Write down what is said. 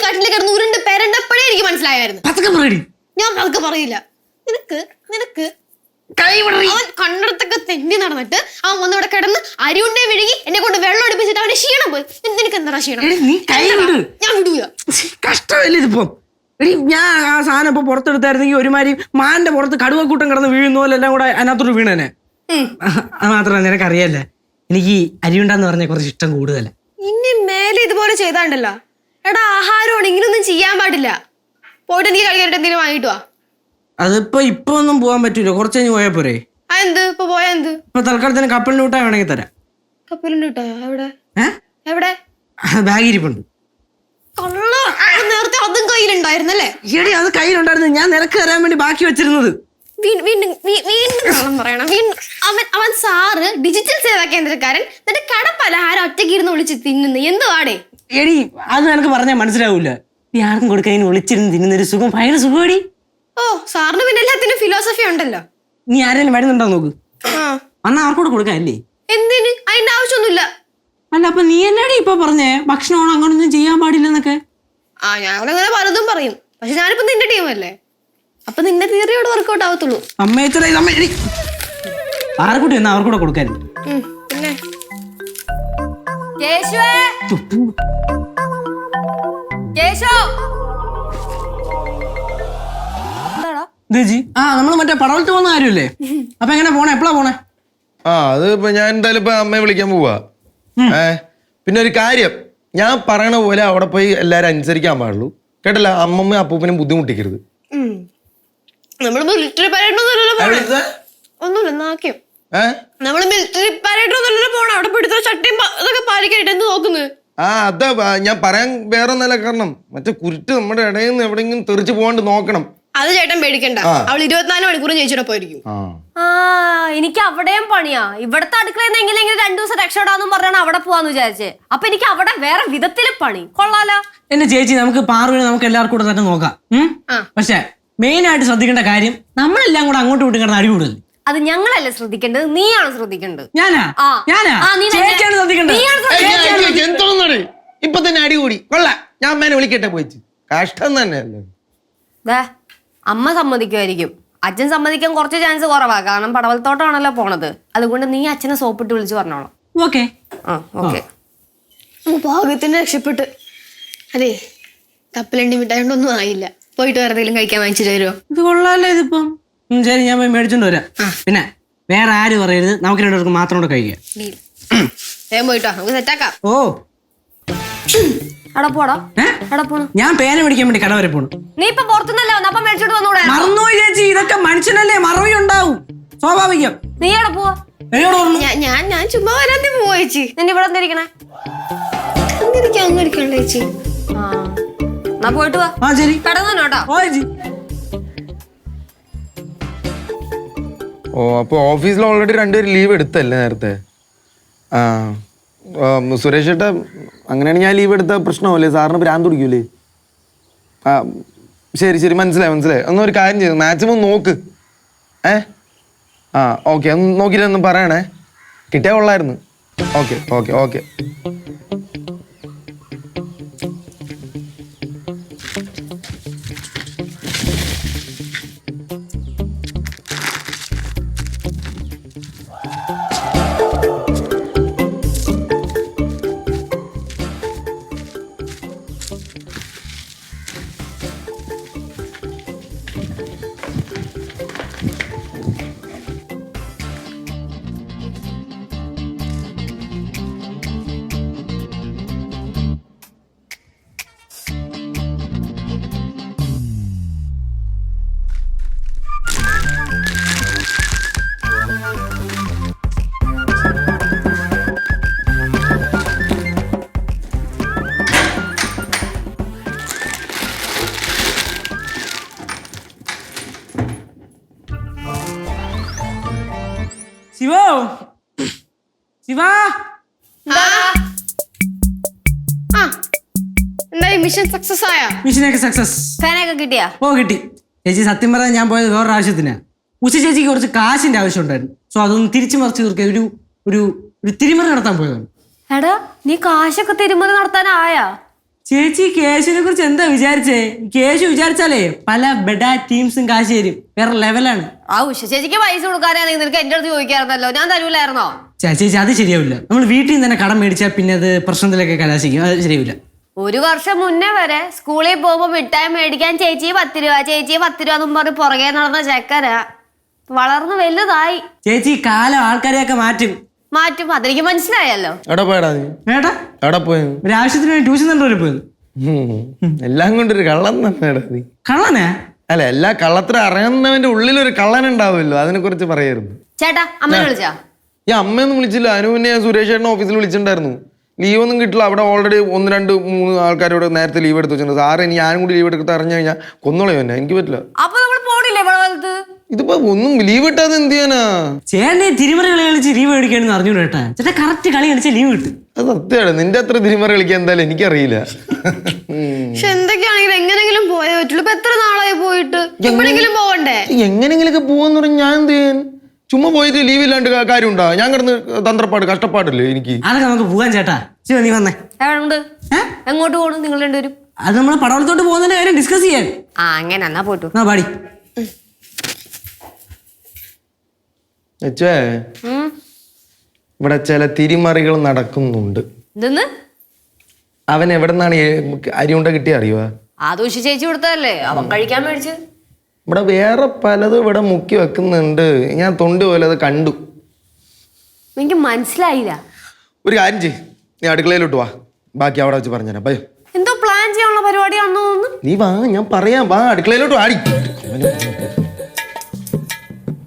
കട്ടിലെ കിടന്ന് ഉരുണ്ട് പെരണ്ടപ്പോഴേ എനിക്ക് മനസ്സിലായായിരുന്നു. ഞാൻ പതുക്കെ പറയില്ല. നിനക്ക് അവൻ കണ്ണെടുത്തൊക്കെ തെന്നി നടന്നിട്ട് അവൻ വന്നിവിടെ കിടന്ന് അരിയുണ്ടേ വിഴുകി എന്നെ കൊണ്ട് വെള്ളം അടുപ്പിച്ചിട്ട് അവന്റെ ക്ഷീണം പോയി. നിനക്ക് എന്താ ക്ഷീണം? ഞാൻ വിടൂല. കഷ്ടമല്ലേ ഇതിപ്പം? എടി ഞാൻ ആ സാധനം ഇപ്പൊ പുറത്തെടുത്തായിരുന്നെങ്കിൽ ഒരുമാതിരി മാന്റെ പുറത്ത് കടുവക്കൂട്ടം കിടന്ന് വീഴുന്ന പോലെ എല്ലാം കൂടെ അതിനകത്തോട്ട് വീണേനെ. അത് മാത്രമല്ല നിനക്കറിയാല്ലേ, എനിക്ക് അരിയുണ്ടാന്ന് പറഞ്ഞ കുറച്ച് ഇഷ്ടം കൂടുതല. ഇനി മേലെ ഇതുപോലെ ചെയ്താണ്ടല്ലോ എടാ, ആഹാരമാണ് ഇങ്ങനൊന്നും ചെയ്യാൻ പാടില്ല. പോയിട്ട് നീ കഴിക്കാനായിട്ട് എന്തെങ്കിലും വാങ്ങിട്ട് വാ. അതിപ്പോ ഇപ്പൊ ഒന്നും പോവാൻ പറ്റൂല, കുറച്ച് കഴിഞ്ഞ് പോയാ പോരെ. എന്ത് ഇപ്പൊ പോയാ എന്ത്? ഇപ്പൊ തൽക്കാലത്തിന് കപ്പലിന് വിട്ടാ വേണമെങ്കിൽ തരാം. കപ്പലിന് വിട്ടാ? എവിടെ എവിടെ? ബാഗ് ഇരിപ്പുണ്ട്. നേരത്തെ അതും കയ്യിലുണ്ടായിരുന്നല്ലേ? എടി അത് കയ്യിലുണ്ടായിരുന്നു, ഞാൻ നിനക്ക് തരാൻ വേണ്ടി ബാക്കി വെച്ചിരുന്നത്. വീണ്ടും പറയണം. അവൻ സാറ് ഡിജിറ്റൽ സേവാ കേന്ദ്രക്കാരൻ, എന്നിട്ട് കട പലഹാരം ഒറ്റയ്ക്ക് ഇരുന്ന് വിളിച്ച് തിന്നുന്നു. എന്തുവാടേ? എടി അത് നിനക്ക് പറഞ്ഞാൽ മനസ്സിലാവൂല. ഈ ആർക്കും കൊടുക്കാൻ വിളിച്ചിരുന്ന് തിന്നുന്നൊരു സുഖം ഭയങ്കര സുഖമടി. ഓ, സാറിന് പിന്നെ എല്ലാത്തിനും ഫിലോസഫി ഉണ്ടല്ലോ. നീ ആരെങ്കിലും വരുന്നുണ്ടോ നോക്ക്. അന്ന് അവർക്കൂടെ കൊടുക്കാല്ലേ? എന്തിന്? അതിന്റെ ആവശ്യമൊന്നുമില്ല. അല്ല അപ്പൊ നീ എന്നാടി ഇപ്പൊ പറഞ്ഞേ ഭക്ഷണമാണ് അങ്ങനൊന്നും ചെയ്യാൻ പാടില്ലെന്നൊക്കെ? ഞാനങ്ങനെ പലതും പറയും, പക്ഷെ ഞാനിപ്പോ നിന്റെ ടീമല്ലേ, അപ്പൊ നിന്റെ തിയറിയോട് വർക്കൗട്ട് ആവത്തുള്ളൂ. ആർക്കൂട്ടി എന്നാ അവർക്കൂടെ കൊടുക്കാല്ലേ? പിന്നെ നമ്മള് മറ്റേ പടവലത്ത് പോകുന്ന കാര്യമല്ലേ? അപ്പൊ എങ്ങനെ പോണേ? എപ്പോഴാ പോണേ? അത് ഇപ്പൊ ഞാൻ എന്തായാലും ഇപ്പൊ അമ്മയെ വിളിക്കാൻ പോവാ. പിന്നെ ഒരു കാര്യം, ഞാൻ പറയണ പോലെ അവിടെ പോയി എല്ലാരും അനുസരിക്കാൻ പാടുള്ളൂ, കേട്ടല്ല? അമ്മമ്മ അപ്പൂപ്പനും ബുദ്ധിമുട്ടിക്കരുത്. നമ്മള് മിലിറ്ററി ഒന്നുമില്ല നാക്യം. നമ്മള് മിലിറ്ററി പരേഡൊന്നുമല്ലോ പോണം. അവിടെ പിടിച്ച ചട്ടയും ഇതൊക്കെ പാലിക്കായിട്ട് എന്ത് നോക്കുന്നത്? അതാ ഞാൻ പറയാൻ വേറെ ഒന്നല്ല, കാരണം മറ്റേ കുരുട്ട് നമ്മുടെ ഇടയിൽ നിന്ന് എവിടെയെങ്കിലും തെറിച്ച് പോകാണ്ട് നോക്കണം. അത് ചേട്ടൻ പേടിക്കണ്ട, അവൾ 24 മണിക്കൂറും ചേച്ചിയുടെ പോയിരിക്കും. എനിക്ക് അവിടെയും പണിയാ. ഇവിടത്തെ അടുക്കളയിൽ എങ്ങനെയെങ്കിലും 2 ദിവസം രക്ഷപ്പെടാന്നും പറഞ്ഞാണ് അവിടെ പോവാന്ന് വിചാരിച്ചേ. അപ്പൊ എനിക്ക് അവിടെ വേറെ വിധത്തില് പണി. കൊള്ളാലോ എന്റെ ചേച്ചി. നമുക്ക് പാർവിനെ നമുക്ക് എല്ലാവർക്കും കൂടെ തന്നെ നോക്കാം. പക്ഷെ മെയിൻ ആയിട്ട് ശ്രദ്ധിക്കേണ്ട കാര്യം, നമ്മളെല്ലാം കൂടെ അങ്ങോട്ടും ഇങ്ങോട്ടും കിടന്ന് അടി കൂടുതൽ. അത് ഞങ്ങളല്ലേ ശ്രദ്ധിക്കേണ്ടത്, നീയാണ് ശ്രദ്ധിക്കേണ്ടത്. എന്തോന്നാണ് ഇപ്പൊ തന്നെ അടി കൂടി? കൊള്ളാം, ഞാൻ അമ്മേനെ വിളിക്കട്ടെ പോയിച്ച്. കഷ്ടം തന്നെയല്ലേ. അമ്മ സമ്മതിക്കുമായിരിക്കും, അച്ഛൻ സമ്മതിക്കാൻ കുറച്ച് ചാൻസ് കുറവാ, കാരണം പടവലത്തോട്ടമാണല്ലോ പോണത്. അതുകൊണ്ട് നീ അച്ഛനെ സോപ്പിട്ട് വിളിച്ച് പറഞ്ഞോളാം. ഓക്കെ ഭാഗ്യത്തിന് രക്ഷപ്പെട്ട്. അതെ, കപ്പലണ്ടി മിഠായിട്ടൊന്നും ആയില്ല. പോയിട്ട് വേറെ എന്തെങ്കിലും കഴിക്കാൻ വാങ്ങിച്ചു തരുമോ? ഇത് കൊള്ളാലോ ഇതിപ്പം. ശരി, ഞാൻ പോയി മേടിച്ചോണ്ട് വരാം. പിന്നെ വേറെ ആരും പറയരുത്, നമുക്ക് രണ്ടുപേർക്ക് മാത്രം കൂടെ കഴിക്കാം. വേഗം പോയിട്ടോ, നമുക്ക് സെറ്റാക്കാം. ഓ ഞാൻ പേന മേടിക്കാൻ വേണ്ടി കട വരെ പോണു. നീ ഇപ്പൊ പുറത്തുനിന്നല്ലേ വന്ന, അപ്പൊ മേടിച്ചോണ്ട് വന്നൂടെ? മറന്നുപോയി ചേച്ചി, ഇതൊക്കെ മനുഷ്യനല്ലേ, മറവി ഉണ്ടാവും, സ്വാഭാവികം. നീ എവിടെ പോവാ? ഞാൻ ചുമ്മാ വരാൻ പോവാ ചേച്ചി. നിന്നെ ഇവിടെ എന്തിരിക്കണേ? അങ്ങടിക്കണ്ട ചേച്ചി. എന്നാ പോയിട്ട് വാ. ശരി, കിടന്നോട്ടോ. ഓ, അപ്പൊ ഓഫീസിൽ ഓൾറെഡി 2 പേര് ലീവ് എടുത്തല്ലേ നേരത്തെ? സുരേഷ് ഏട്ടാ, അങ്ങനെയാണെങ്കിൽ ഞാൻ ലീവ് എടുത്ത പ്രശ്നമല്ലേ? സാറിന് ഭ്രാന്ത് പിടിക്കൂലേ? ശരി, മനസ്സിലായി. ഒന്നും ഒരു കാര്യം ചെയ്തു, മാക്സിമം നോക്ക്. ഓക്കെ, ഒന്ന് നോക്കിയിട്ടൊന്നും പറയണേ, കിട്ടിയാ കൊള്ളായിരുന്നു. ഓക്കെ. മിഷൻ സക്സസ് ആയോ? മിഷനൊക്കെ സക്സസ്. ഫാനൊക്കെ കിട്ടിയാ? ഓ കിട്ടി ചേച്ചി. സത്യം പറഞ്ഞാൽ ഞാൻ പോയത് വേറൊരു ആവശ്യത്തിനാ. ഉച്ച ചേച്ചിക്ക് കുറച്ച് കാശിന്റെ ആവശ്യം ഉണ്ടായിരുന്നു. സോ അതൊന്ന് തിരിച്ചു മറിച്ച് തീർക്കാൻ ഒരു തിരിമറി നടത്താൻ പോയതാണ്. എടാ, നീ കാശൊക്കെ തിരിമറി നടത്താനായാ? ചേച്ചി കേശുവിനെ കുറിച്ച് എന്താ വിചാരിച്ചേ? കേശു വിചാരിച്ചാലേ പല ബെഡാ ടീംസും കാശ് തരും. വേറെ ലെവലാണ്. ആ ഉഷ ചേച്ചിക്ക് പൈസ കൊടുക്കാനാണെങ്കിൽ നിനക്ക് എന്റെ അടുത്ത് ചോദിക്കാറുണ്ടല്ലോ, ഞാൻ തരൂലായിരുന്നോ? ചേച്ചി അത് ശരിയാവില്ല. നമ്മൾ വീട്ടിൽ നിന്ന് തന്നെ കടം മേടിച്ചാൽ പിന്നെ അത് പ്രശ്നത്തിലൊക്കെ കലാശിക്കും. അത് ശരിയാവില്ല. ഒരു വർഷം മുന്നേ വരെ സ്കൂളിൽ പോകുമ്പോ മിഠായി മേടിക്കാൻ ചേച്ചി 10 രൂപ, ചേച്ചി 10 രൂപ എന്നും പറഞ്ഞ് പുറകെ നടന്ന ചെക്കന വളർന്നു വലുതായി. ചേച്ചി കാലം ആൾക്കാരെയൊക്കെ മാറ്റും. അതെനിക്ക് മനസ്സിലായല്ലോ. എവിടെ പോയടാ നീ? ഏട്ടാ എവിടെ പോയി? ഒരു ആവശ്യത്തിന് വേണ്ടി ട്യൂഷൻ സെന്ററിൽ പോയത്. എല്ലാം കൊണ്ടൊരു കള്ളം തന്നെടാ നീ. കള്ളനെ? അല്ല, എല്ലാ കള്ളത്തിന് അറിയുന്നവന്റെ ഉള്ളിലൊരു കള്ളൻ ഉണ്ടാവുമല്ലോ, അതിനെ കുറിച്ച് പറയായിരുന്നു. ചേട്ടാ അമ്മനെ വിളിച്ചാ? ഈ അമ്മയൊന്നും വിളിച്ചില്ല. പിന്നെ ഞാൻ സുരേഷ് ചേട്ടൻ ഓഫീസിൽ വിളിച്ചിട്ടുണ്ടായിരുന്നു. ലീവ് ഒന്നും കിട്ടില്ല. അവിടെ ഓൾറെഡി 1, 2, 3 ആൾക്കാരോട് നേരത്തെ ലീവ് എടുത്ത് വെച്ചിട്ടുണ്ട്. സാറ് ഇനി ഞാനും കൂടി ലീവ് എടുത്ത് അറിഞ്ഞു കഴിഞ്ഞാൽ കൊന്നോളയോ എന്നെ. എനിക്ക് പറ്റില്ല. അപ്പൊ നമ്മൾ പോണില്ലേ ഇവിടെ വലത്ത്? ഇതിപ്പോ ഒന്നും ലീവ് ഇട്ടാതെ എന്ത് ചെയ്യാനാ? ചേട്ടനെ തിരുമറി കളി കളിച്ച് ലീവ് മേടിക്കാണെന്ന് അറിഞ്ഞു കേട്ടാ. ചേട്ടാ കറക്റ്റ് കളി കളിച്ച ലീവ് കിട്ടും. അത് സത്യമാണ്. നിന്റെ അത്ര തിരുമറ കളിക്കാൻ എന്തായാലും എനിക്കറിയില്ല. പക്ഷെ എന്തൊക്കെയാണെങ്കിലും എങ്ങനെങ്കിലും പോയേ പറ്റുള്ളൂ. ഇപ്പൊ എത്ര നാളായി പോയിട്ട്? എപ്പോഴെങ്കിലും പോവണ്ടേ? എങ്ങനെങ്കിലൊക്കെ പോവാന്ന് പറഞ്ഞാൽ ഞാൻ എന്ത് ചെയ്യാൻ? ചുമ്മാ പോയിട്ട് ലീവ് ഇല്ലാണ്ട് കാര്യമുണ്ടോ? ഞാൻ കിടന്ന് തന്ത്രപ്പാട് കഷ്ടപ്പാടില്ലേ എനിക്ക്. അതൊക്കെ നമുക്ക് പോകാൻ ചേട്ടാ. നീ വന്നേ. എങ്ങോട്ട് പോണു നിങ്ങൾ രണ്ടുപേരും? അത് നമ്മള് പടവലത്തോട്ട് പോകുന്നതിന്റെ കാര്യം ഡിസ്കസ് ചെയ്യാൻ. അങ്ങനെ എന്നാ പോട്ടു. പാടി ഇവിടെ ചില തിരിമറികൾ നടക്കുന്നുണ്ട്. ഇതെന്ന് അവൻ എവിടെ നിന്നാണ് അരിയുണ്ട കിട്ടിയ അറിയുവാ? ആദൂഷി ചേച്ചി കൊടുത്തതല്ലേ, അവൻ കഴിക്കാൻ മേടിച്ച്. ഇവിടെ വേറെ പലതും ഇവിടെ മുക്കി വെക്കുന്നുണ്ട്. ഞാൻ തൊണ്ട് പോലെ അത് കണ്ടു. എനിക്ക് മനസ്സിലായില്ല. ഒരു കാര്യം ചെയ്യ്, നീ അടുക്കളയിലോട്ട് വാ, ബാക്കി അവിടെ വെച്ച് പറഞ്ഞുതരാം. ഭയോ എന്തോ പ്ലാൻ ചെയ്യാനുള്ള പരിപാടിയാണെന്ന് തോന്നുന്നു. നീ വാ, ഞാൻ പറയാം. വാ, അടുക്കളയിലോട്ട് വാടി.